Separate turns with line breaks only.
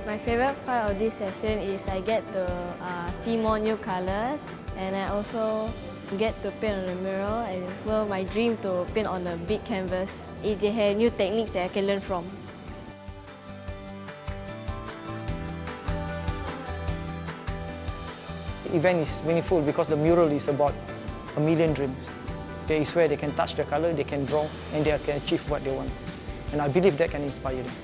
My favorite part of this session is I get to see more new colors, and I also get to paint on the mural, and it's also my dream to paint on a big canvas. They have new techniques that I can learn from.
The event is meaningful because the mural is about a million dreams. There is where they can touch the color, they can draw, and they can achieve what they want. And I believe that can inspire them.